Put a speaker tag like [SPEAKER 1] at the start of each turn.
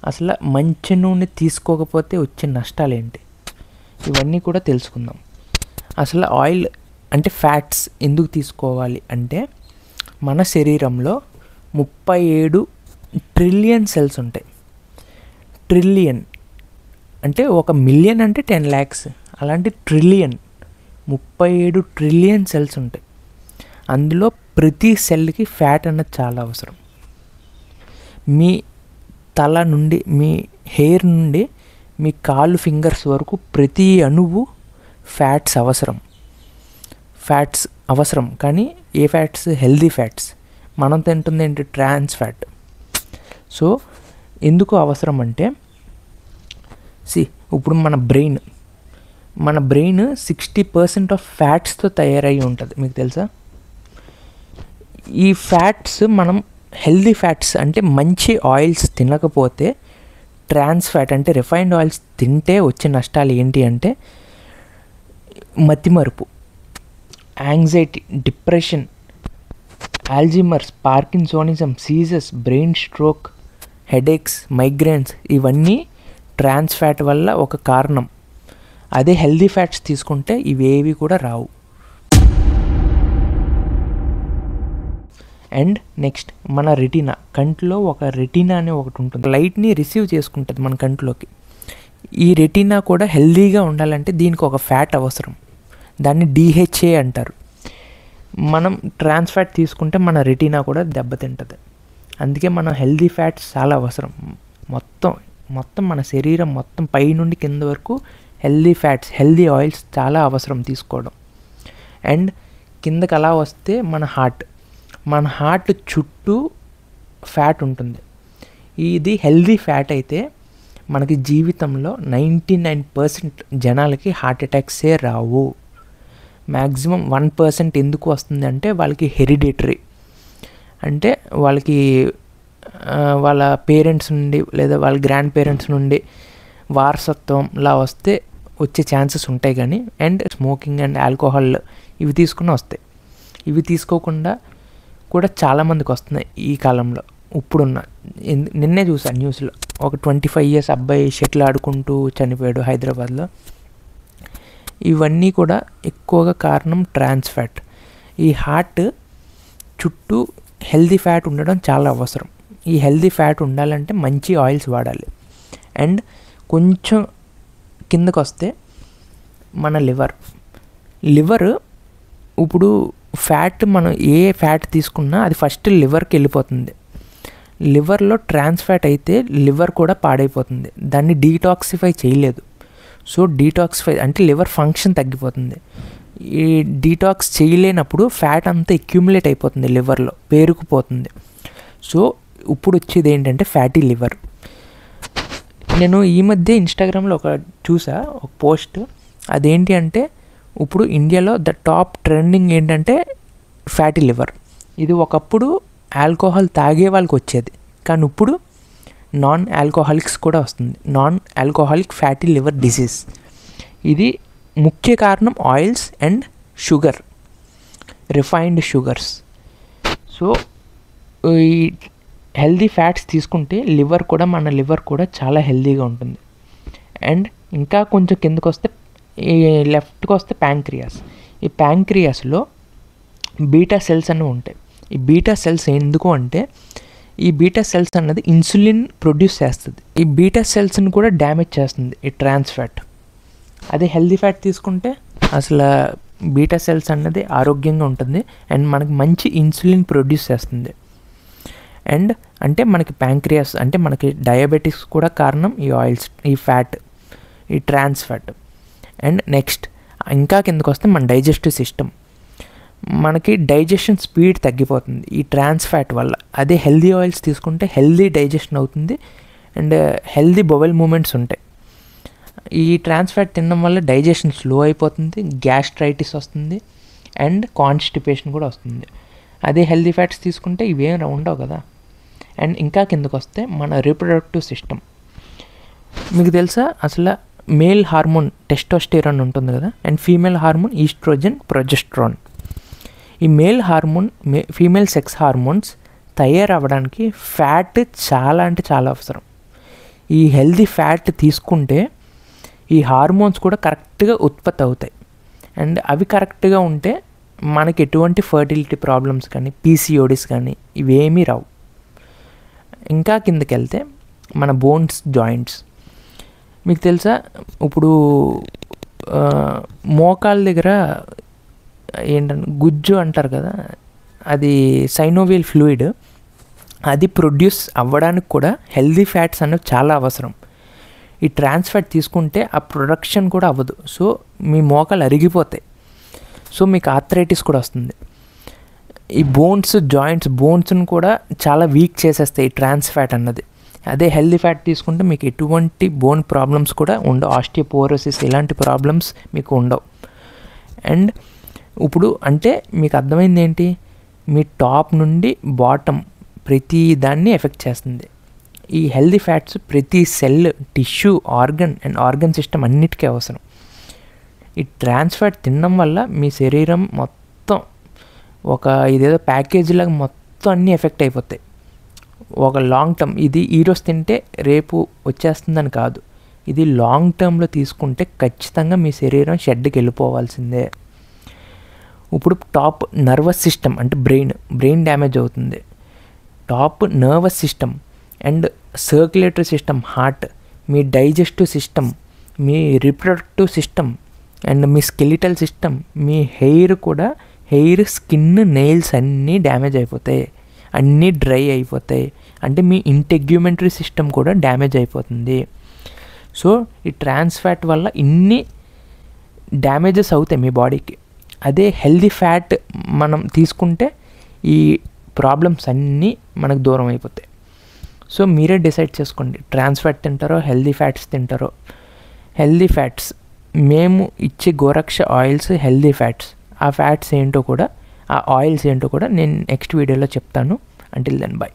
[SPEAKER 1] అసలు మంచి నూనె తీసుకోకపోతే వచ్చే నష్టాలు ఏంటి, ఇవన్నీ కూడా తెలుసుకుందాం. అసలు ఆయిల్ అంటే ఫ్యాట్స్ ఎందుకు తీసుకోవాలి అంటే, మన శరీరంలో 37 ట్రిలియన్ సెల్స్ ఉంటాయి. ట్రిలియన్ అంటే 1 మిలియన్ అంటే 10 lakhs, అలాంటి ట్రిలియన్ 37 ట్రిలియన్ సెల్స్ ఉంటాయి. అందులో ప్రతి సెల్కి ఫ్యాట్ అన్నది చాలా అవసరం. మీ తల నుండి, మీ హెయిర్ నుండి మీ కాళ్ళు ఫింగర్స్ వరకు ప్రతి అణువు ఫ్యాట్స్ అవసరం. కానీ ఏ ఫ్యాట్స్? Healthy fats. మనం తింటుంది ఏంటి? ట్రాన్స్ ఫ్యాట్. సో ఎందుకు అవసరం అంటే, ఇప్పుడు మన బ్రెయిన్ 60% ఆఫ్ ఫ్యాట్స్తో తయారై ఉంటుంది, మీకు తెలుసా? ఈ ఫ్యాట్స్ మనం హెల్దీ ఫ్యాట్స్ అంటే మంచి ఆయిల్స్ తినకపోతే, ట్రాన్స్ ఫ్యాట్ అంటే రిఫైన్డ్ ఆయిల్స్ తింటే వచ్చే నష్టాలు ఏంటి అంటే, మతిమరుపు, anxiety, depression, Alzheimer's, Parkinsonism, seizures, brain stroke, headaches, migraines, ఇవన్నీ ట్రాన్స్ ఫ్యాట్ వల్ల ఒక కారణం. అదే హెల్దీ ఫ్యాట్స్ తీసుకుంటే ఇవేవి కూడా రావు. అండ్ నెక్స్ట్ మన రెటీనా, కంట్లో ఒక రెటీనా అనే ఒకటి ఉంటుంది, లైట్ని రిసీవ్ చేసుకుంటుంది మన కంట్లోకి. ఈ రెటీనా కూడా హెల్దీగా ఉండాలంటే దీనికి ఒక ఫ్యాట్ అవసరం, దాన్ని DHA అంటారు. మనం ట్రాన్స్ ఫ్యాట్ తీసుకుంటే మన రెటీనా కూడా దెబ్బతింటుంది. అందుకే మన హెల్దీ ఫ్యాట్స్ చాలా అవసరం. మొత్తం మన శరీరం మొత్తం పై నుండి కింద వరకు హెల్దీ ఫ్యాట్స్, హెల్దీ ఆయిల్స్ చాలా అవసరం తీసుకోవడం. అండ్ కిందకి అలా వస్తే మన హార్ట్ చుట్టూ ఫ్యాట్ ఉంటుంది. ఇది హెల్దీ ఫ్యాట్ అయితే మనకి జీవితంలో 99% జనాలకి హార్ట్ అటాక్సే రావు. మ్యాక్సిమం 1% ఎందుకు వస్తుంది అంటే, వాళ్ళకి హెరిడిటరీ, అంటే వాళ్ళకి వాళ్ళ పేరెంట్స్ నుండి లేదా వాళ్ళ గ్రాండ్ పేరెంట్స్ నుండి వారసత్వంలా వచ్చే ఛాన్సెస్ ఉంటాయి. కానీ అండ్ స్మోకింగ్ అండ్ ఆల్కహాల్ ఇవి తీసుకుని వస్తాయి. ఇవి తీసుకోకుండా కూడా చాలామందికి వస్తున్నాయి ఈ కాలంలో. నిన్నే చూసాను న్యూస్లో, ఒక 25 years అబ్బాయి షటిల్ ఆడుకుంటూ చనిపోయాడు హైదరాబాద్లో. ఇవన్నీ కూడా ఎక్కువగా కారణం ట్రాన్స్ ఫ్యాట్. ఈ హార్ట్ చుట్టూ హెల్దీ ఫ్యాట్ ఉండడం చాలా అవసరం. ఈ హెల్దీ ఫ్యాట్ ఉండాలంటే మంచి ఆయిల్స్ వాడాలి. అండ్ కొంచెం కిందకు వస్తే మన లివర్ ఇప్పుడు ఫ్యాట్, మనం ఏ ఫ్యాట్ తీసుకున్నా అది ఫస్ట్ లివర్కి వెళ్ళిపోతుంది. లివర్లో ట్రాన్స్ ఫ్యాట్ అయితే లివర్ కూడా పాడైపోతుంది, దాన్ని డీటాక్సిఫై చేయలేదు. సో డీటాక్సిఫై అంటే లివర్ ఫంక్షన్ తగ్గిపోతుంది. ఈ డీటాక్స్ చేయలేనప్పుడు ఫ్యాట్ అంతా అక్యూములేట్ అయిపోతుంది, లివర్లో పేరుకుపోతుంది. సో ఇప్పుడు వచ్చేది ఏంటంటే ఫ్యాటీ లివర్. నేను ఈ మధ్య ఇన్స్టాగ్రామ్లో చూసా ఒక పోస్ట్, అదేంటి అంటే, ఇప్పుడు ఇండియాలో ద టాప్ ట్రెండింగ్ ఏంటంటే ఫ్యాటీ లివర్. ఇది ఒకప్పుడు ఆల్కహాల్ తాగే వాళ్ళకి వచ్చేది, కానీ ఇప్పుడు నాన్ ఆల్కహాలిక్స్ కూడా వస్తుంది, non alcoholic fatty liver disease. ఇది ముఖ్య కారణం oils and sugar, refined sugars. So ఈ హెల్దీ ఫ్యాట్స్ తీసుకుంటే మన లివర్ కూడా చాలా హెల్దీగా ఉంటుంది. అండ్ ఇంకా కొంచెం కిందకు వస్తే, ఈ లెఫ్ట్కి వస్తే ప్యాంక్రియాస్. ఈ ప్యాంక్రియాస్లో బీటా సెల్స్ అనేవి ఉంటాయి. ఈ బీటా సెల్స్ ఎందుకు అంటే, ఈ బీటా సెల్స్ అన్నది ఇన్సులిన్ ప్రొడ్యూస్ చేస్తుంది. ఈ బీటా సెల్స్ని కూడా డ్యామేజ్ చేస్తుంది ఈ ట్రాన్స్ ఫ్యాట్. అదే హెల్దీ ఫ్యాట్ తీసుకుంటే అసలు బీటా సెల్స్ అన్నది ఆరోగ్యంగా ఉంటుంది అండ్ మనకి మంచి ఇన్సులిన్ ప్రొడ్యూస్ చేస్తుంది. అండ్ అంటే మనకి ప్యాంక్రియాస్ అంటే మనకి డయాబెటిక్స్ కూడా కారణం ఈ ఆయిల్స్, ఈ ఫ్యాట్, ఈ ట్రాన్స్ ఫ్యాట్. అండ్ నెక్స్ట్ ఇంకా కిందకు వస్తే మన డైజెస్టివ్ సిస్టమ్, మనకి డైజెషన్ స్పీడ్ తగ్గిపోతుంది ఈ ట్రాన్స్ ఫ్యాట్ వల్ల. అదే హెల్దీ ఆయిల్స్ తీసుకుంటే హెల్దీ డైజెషన్ అవుతుంది అండ్ హెల్దీ బొవెల్ మూమెంట్స్ ఉంటాయి. ఈ ట్రాన్స్ ఫ్యాట్ తినడం వల్ల డైజెషన్ స్లో అయిపోతుంది, గ్యాస్ట్రైటిస్ వస్తుంది అండ్ కాన్స్టిపేషన్ కూడా వస్తుంది. అదే హెల్దీ ఫ్యాట్స్ తీసుకుంటే ఇవేం ఉండవు కదా. అండ్ ఇంకా కిందకు వస్తే మన రీప్రొడక్టివ్ సిస్టమ్. మీకు తెలుసా, అసలు మేల్ హార్మోన్ టెస్టోస్టెరాన్ ఉంటుంది కదా, and female hormone estrogen, progesterone. ఈ male hormone, female sex hormones తయారవ్వడానికి ఫ్యాట్ చాలా అంటే చాలా అవసరం. ఈ హెల్దీ ఫ్యాట్ తీసుకుంటే ఈ హార్మోన్స్ కూడా కరెక్ట్గా ఉత్పత్తి అవుతాయి. అండ్ అవి కరెక్ట్గా ఉంటే మనకి ఎటువంటి ఫర్టిలిటీ ప్రాబ్లమ్స్ కానీ పీసీఓడిస్ కానీ ఇవేమీ రావు. ఇంకా కిందకి వెళ్తే మన బోన్స్, జాయింట్స్. మీకు తెలుసా, ఇప్పుడు మోకాళ్ళ దగ్గర ఏంటంటే గుజ్జు అంటారు కదా, అది సైనోవియల్ ఫ్లూయిడ్. అది ప్రొడ్యూస్ అవ్వడానికి కూడా హెల్దీ ఫ్యాట్స్ అనేవి చాలా అవసరం. ఈ ట్రాన్స్ ఫ్యాట్ తీసుకుంటే ఆ ప్రొడక్షన్ కూడా అవ్వదు. సో మీ మోకాలు అరిగిపోతాయి. సో మీకు ఆర్థరైటిస్ కూడా వస్తుంది. ఈ బోన్స్, జాయింట్స్, బోన్స్ని కూడా చాలా వీక్ చేసేస్తాయి ఈ ట్రాన్స్ ఫ్యాట్ అన్నది. అదే హెల్దీ ఫ్యాట్ తీసుకుంటే మీకు ఎటువంటి బోన్ ప్రాబ్లమ్స్ కూడా ఉండవు. ఆస్టియోపోరోసిస్ ఇలాంటి ప్రాబ్లమ్స్ మీకు ఉండవు. అండ్ ఇప్పుడు అంటే మీకు అర్థమైంది ఏంటి, మీ టాప్ నుండి బాటమ్ ప్రతి దాన్ని ఎఫెక్ట్ చేస్తుంది. ఈ హెల్దీ ఫ్యాట్స్ ప్రతి cell, tissue, organ and organ system అన్నిటికీ అవసరం. ఈ ట్రాన్స్ ఫ్యాట్ తినడం వల్ల మీ శరీరం మొత్తం ఒక ఇదేదో ప్యాకేజీ లాగా మొత్తం అన్నీ ఎఫెక్ట్ అయిపోతాయి. ఒక లాంగ్ టర్మ్, ఇది ఈరోజు తింటే రేపు వచ్చేస్తుందని కాదు. ఇది లాంగ్ టర్మ్లో తీసుకుంటే ఖచ్చితంగా మీ శరీరం షెడ్కి వెళ్ళిపోవాల్సిందే. ఇప్పుడు టాప్ నర్వస్ సిస్టమ్ అంటే బ్రెయిన్ డ్యామేజ్ అవుతుంది. Top nervous system and circulatory system, heart, me digestive system, me reproductive system and me skeletal system, me hair కూడా, హెయిర్, స్కిన్, నెయిల్స్ అన్నీ డ్యామేజ్ అయిపోతాయి, అన్నీ డ్రై అయిపోతాయి. అంటే మీ ఇంటెగ్యుమెంటరీ సిస్టమ్ కూడా డ్యామేజ్ అయిపోతుంది. సో ఈ ట్రాన్స్ ఫ్యాట్ వల్ల ఇన్ని డ్యామేజెస్ అవుతాయి మీ బాడీకి. అదే హెల్దీ ఫ్యాట్ మనం తీసుకుంటే ఈ ప్రాబ్లమ్స్ అన్నీ మనకు దూరం అయిపోతాయి. సో మీరే డిసైడ్ చేసుకోండి, ట్రాన్స్ ఫ్యాట్ తింటారో హెల్దీ ఫ్యాట్స్ తింటారో. హెల్దీ ఫ్యాట్స్ మేము ఇచ్చే గోరక్ష ఆయిల్స్ హెల్దీ ఫ్యాట్స్. ఆ ఫ్యాట్స్ ఏంటో కూడా, ఆ ఆయిల్స్ ఏంటో కూడా నేను నెక్స్ట్ వీడియోలో చెప్తాను. Until then by.